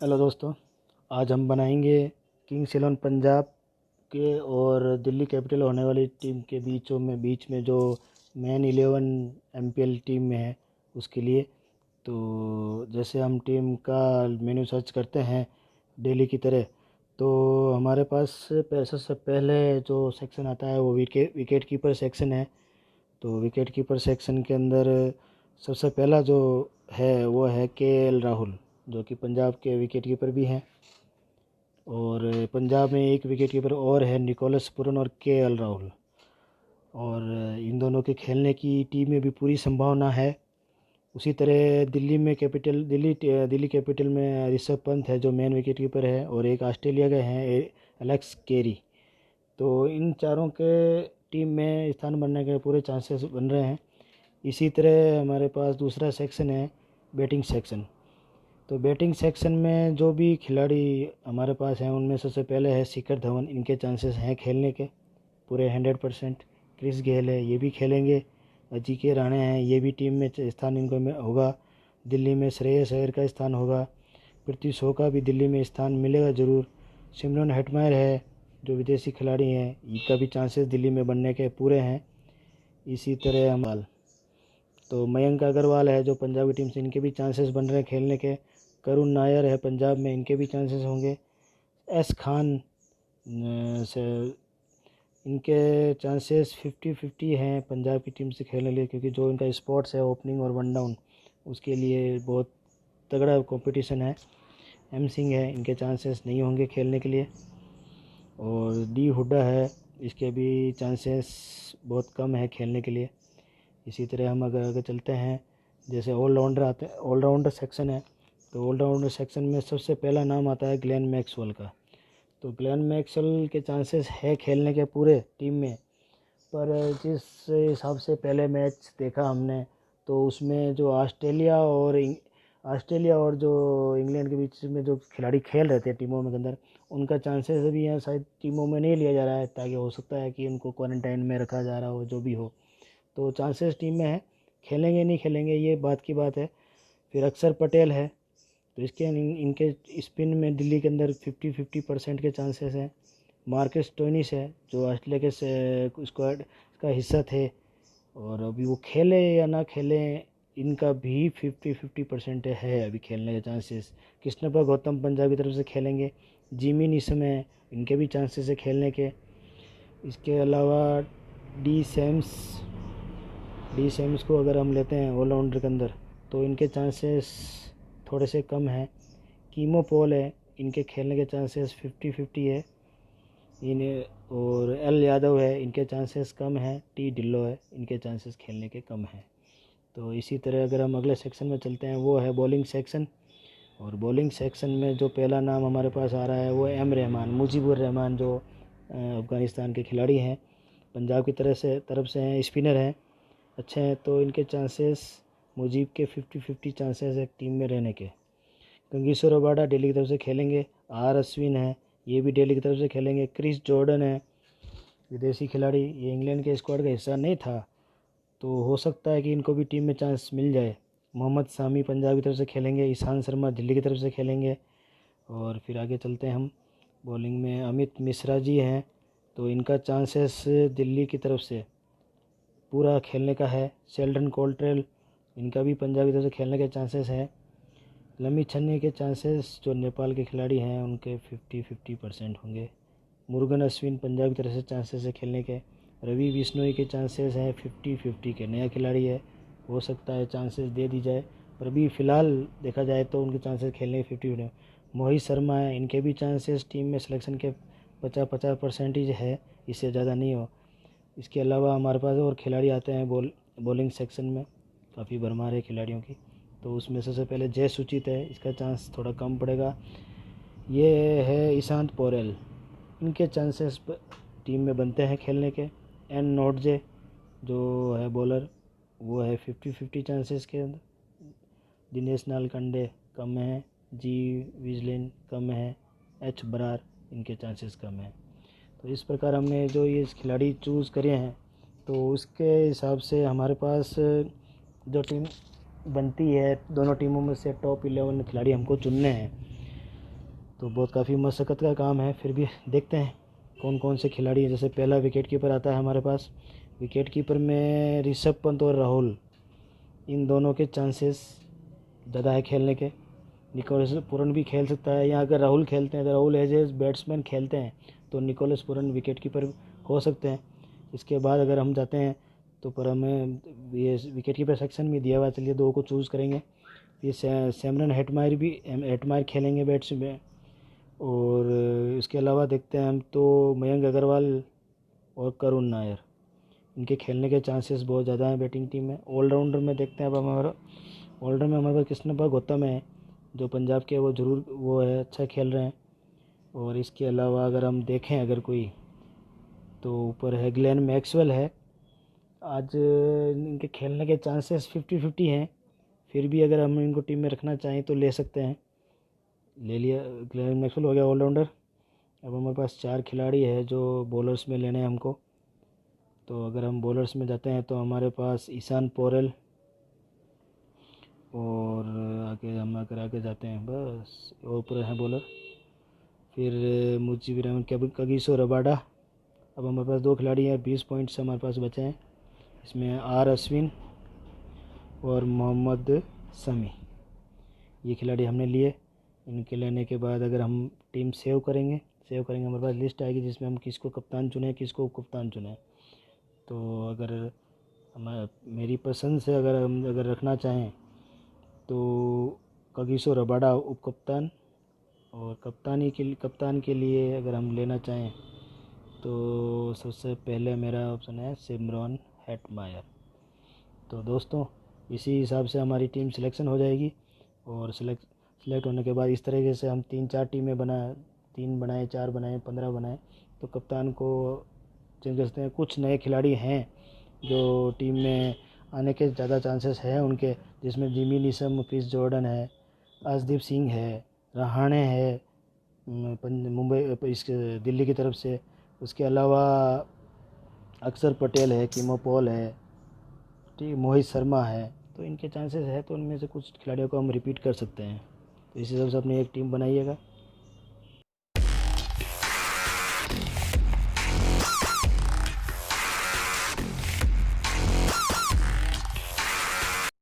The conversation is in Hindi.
हेलो दोस्तों, आज हम बनाएंगे किंग्स इलेवन पंजाब के और दिल्ली कैपिटल होने वाली टीम के बीच में जो मेन 11 एमपीएल टीम में है उसके लिए। तो जैसे हम टीम का मेन्यू सर्च करते हैं डेली की तरह, तो हमारे पास सबसे पहले जो सेक्शन आता है वो विकेट कीपर सेक्शन है। तो विकेट कीपर सेक्शन के अंदर सबसे पहला जो है वो है केएल राहुल, जो कि पंजाब के विकेट कीपर भी हैं। और पंजाब में एक विकेट कीपर और है, निकोलस पुरन और केएल राहुल। और इन दोनों के खेलने की टीम में भी पूरी संभावना है। उसी तरह दिल्ली कैपिटल में ऋषभ पंत है जो मेन विकेट कीपर है, और एक ऑस्ट्रेलिया के हैं एलेक्स कैरी। तो इन चारों के टीम में स्थान बनने के पूरे चांसेस बन रहे हैं। इसी तरह हमारे पास दूसरा सेक्शन है बैटिंग सेक्शन। तो बैटिंग सेक्शन में जो भी खिलाड़ी हमारे पास हैं उनमें सबसे पहले है शिखर धवन। इनके चांसेस हैं खेलने के पूरे 100%। क्रिस गेल है, ये भी खेलेंगे। अजिंक्य रहाणे हैं, ये भी टीम में स्थान इनको में होगा। दिल्ली में श्रेयस अय्यर का स्थान होगा। पृथ्वी शॉ का भी दिल्ली में स्थान मिलेगा ज़रूर। सिमरन हेटमायर है जो विदेशी खिलाड़ी हैं, इनका भी चांसेस दिल्ली में बनने के पूरे हैं। इसी तरह हम तो मयंक अग्रवाल है जो पंजाब की टीम से, इनके भी चांसेस बन रहे हैं खेलने के। करुण नायर है पंजाब में, इनके भी चांसेस होंगे। एस खान से इनके चांसेस 50-50 हैं पंजाब की टीम से खेलने के लिए, क्योंकि जो इनका स्पोर्ट्स है ओपनिंग और वन डाउन, उसके लिए बहुत तगड़ा कंपटीशन है। एम सिंह है, इनके चांसेस नहीं होंगे खेलने के लिए। और डी हुड्डा है, इसके भी चांसेस बहुत कम है खेलने के लिए। इसी तरह हम अगर आगे चलते हैं, जैसे ऑलराउंडर सेक्शन है, तो ऑलराउंडर सेक्शन में सबसे पहला नाम आता है ग्लेन मैक्सवेल का। तो ग्लेन मैक्सवेल के चांसेस है खेलने के पूरे टीम में, पर जिस हिसाब से पहले मैच देखा हमने, तो उसमें जो ऑस्ट्रेलिया और जो इंग्लैंड के बीच में जो खिलाड़ी खेल रहे थे टीमों में के अंदर, उनका चांसेस अभी यहाँ शायद टीमों में नहीं लिया जा रहा है, ताकि हो सकता है कि उनको क्वारंटाइन में रखा जा रहा हो, जो भी हो। तो चांसेस टीम में है, खेलेंगे नहीं खेलेंगे ये बात की बात है। फिर अक्षर पटेल है, तो इनके स्पिन में दिल्ली के अंदर 50-50% के चांसेस हैं। मार्कस स्टोइनिस है जो ऑस्ट्रेलिया के स्क्वाड का हिस्सा थे, और अभी वो खेले या ना खेले, इनका भी 50-50% है अभी खेलने के चांसेस। कृष्णप्पा गौतम पंजाब की तरफ से खेलेंगे। जिमी निशम है, इनके भी चांसेस है खेलने के। इसके अलावा डी सैम्स को अगर हम लेते हैं ऑलराउंडर के अंदर, तो इनके चांसेस थोड़े से कम हैं। कीमो पॉल है, इनके खेलने के चांसेस 50-50 है इन्हें। और एल यादव है, इनके चांसेस कम हैं। टी ढिल्लो है, इनके चांसेस खेलने के कम हैं। तो इसी तरह अगर हम अगले सेक्शन में चलते हैं, वो है बॉलिंग सेक्शन। और बॉलिंग सेक्शन में जो पहला नाम हमारे पास आ रहा है वो मुजीबुर रहमान, जो अफ़गानिस्तान के खिलाड़ी हैं, पंजाब की तरफ से हैं, स्पिनर हैं, अच्छे हैं। तो इनके चांसेस मुजीब के 50-50 चांसेस है टीम में रहने के। गंगेश्वर रबाडा दिल्ली की तरफ से खेलेंगे। आर अश्विन है, ये भी दिल्ली की तरफ से खेलेंगे। क्रिस जॉर्डन है, विदेशी खिलाड़ी, ये इंग्लैंड के स्क्वाड का हिस्सा नहीं था, तो हो सकता है कि इनको भी टीम में चांस मिल जाए। मोहम्मद सामी पंजाब की तरफ से खेलेंगे। ईशांत शर्मा दिल्ली की तरफ से खेलेंगे। और फिर आगे चलते हैं हम, बॉलिंग में अमित मिश्रा जी हैं, तो इनका चांसेस दिल्ली की तरफ से पूरा खेलने का है। शेल्डन कोल्ट्रेल, इनका भी पंजाब की तरफ से खेलने के चांसेस हैं। लमी छन्नी के चांसेस जो नेपाल के खिलाड़ी हैं उनके 50-50% होंगे। मुरुगन अश्विन पंजाब की तरफ से चांसेस है खेलने के। रवि बिश्नोई के चांसेस हैं 50-50 के, नया खिलाड़ी है, हो सकता है चांसेस दे दी जाए, पर अभी फ़िलहाल देखा जाए तो उनके चांसेस खेलने के 50-50। मोहित शर्मा है, इनके भी चांसेस टीम में सिलेक्शन के 50-50% है, इससे ज़्यादा नहीं हो। इसके अलावा हमारे पास और खिलाड़ी आते हैं बॉलिंग सेक्शन में, काफ़ी भरमार है खिलाड़ियों की। तो उसमें सबसे पहले जय सूचित है, इसका चांस थोड़ा कम पड़ेगा। ये है ईशांत पोरेल, इनके चांसेस टीम में बनते हैं खेलने के। एन नोटजे जो है बॉलर, वो है 50-50 चांसेस के अंदर। दिनेश नालकंडे कम है। जी विजलिन कम है। एच बरार, इनके चांसेस कम हैं। तो इस प्रकार हमने जो ये खिलाड़ी चूज़ करे हैं, तो उसके हिसाब से हमारे पास जो टीम बनती है, दोनों टीमों में से टॉप 11 खिलाड़ी हमको चुनने हैं। तो बहुत काफ़ी मशक्क़त का काम है, फिर भी देखते हैं कौन कौन से खिलाड़ी हैं। जैसे पहला विकेट कीपर आता है हमारे पास। विकेट कीपर में ऋषभ पंत और राहुल, इन दोनों के चांसेस ज़्यादा है खेलने के। निकोलस पूरन भी खेल सकता है, या अगर राहुल खेलते हैं तो राहुल एज ए बैट्समैन खेलते हैं तो निकोलस पूरन विकेट कीपर हो सकते हैं। इसके बाद अगर हम जाते हैं तो पर हमें ये विकेट कीपर सेक्शन में दिया हुआ, चलिए दो को चूज़ करेंगे। ये सैमरन हेटमायर खेलेंगे बैट्स में। और इसके अलावा देखते हैं हम तो मयंक अग्रवाल और करुण नायर, इनके खेलने के चांसेस बहुत ज़्यादा हैं बैटिंग टीम में। ऑलराउंडर में देखते हैं अब हमारा ऑलराउंडर में हमारे पास कृष्णप्पा गौतम है जो पंजाब के, वो ज़रूर वो है, अच्छा खेल रहे हैं। और इसके अलावा अगर हम देखें अगर कोई, तो ऊपर है ग्लेन मैक्सवेल है। आज इनके खेलने के चांसेस 50-50 हैं, फिर भी अगर हम इनको टीम में रखना चाहें तो ले सकते हैं। ले लिया, ग्लेन मैक्सवेल हो गया ऑलराउंडर। अब हमारे पास 4 खिलाड़ी है जो बॉलर्स में लेने हैं हमको। तो अगर हम बॉलर्स में जाते हैं तो हमारे पास ईशान पोरेल, और आगे हम अगर आगे जाते हैं बस ऊपर हैं बॉलर, फिर मुजीबर रहमान, कगिसो रबाडा। अब हमारे पास 2 खिलाड़ी हैं, 20 पॉइंट्स हमारे पास बचे हैं। इसमें आर अश्विन और मोहम्मद शमी, ये खिलाड़ी हमने लिए। इनके लेने के बाद अगर हम टीम सेव करेंगे हमारे पास लिस्ट आएगी जिसमें हम किसको कप्तान चुने, किसको कप्तान चुने। तो अगर मेरी पसंद से अगर रखना चाहें तो कगिसो रबाडा उप कप्तान, और कप्तान के लिए अगर हम लेना चाहें तो सबसे पहले मेरा ऑप्शन है सिमरन हेटमायर। तो दोस्तों इसी हिसाब से हमारी टीम सिलेक्शन हो जाएगी, और सिलेक्ट होने के बाद इस तरीके से हम 3-4 टीमें 3 बनाए, 4 बनाए, 15 बनाए, तो कप्तान को चेंज कर सकते हैं। कुछ नए खिलाड़ी हैं जो टीम में आने के ज़्यादा चांसेस हैं उनके, जिसमें जिमी नीशम, क्रिस जॉर्डन है, अर्शदीप सिंह है, रहाणे है मुंबई इसके दिल्ली की तरफ से। उसके अलावा अक्षर पटेल है, कीमो पॉल है, ठीक, मोहित शर्मा है। तो इनके चांसेस है, तो उनमें से कुछ खिलाड़ियों को हम रिपीट कर सकते हैं। तो इस हिसाब से अपनी एक टीम बनाइएगा।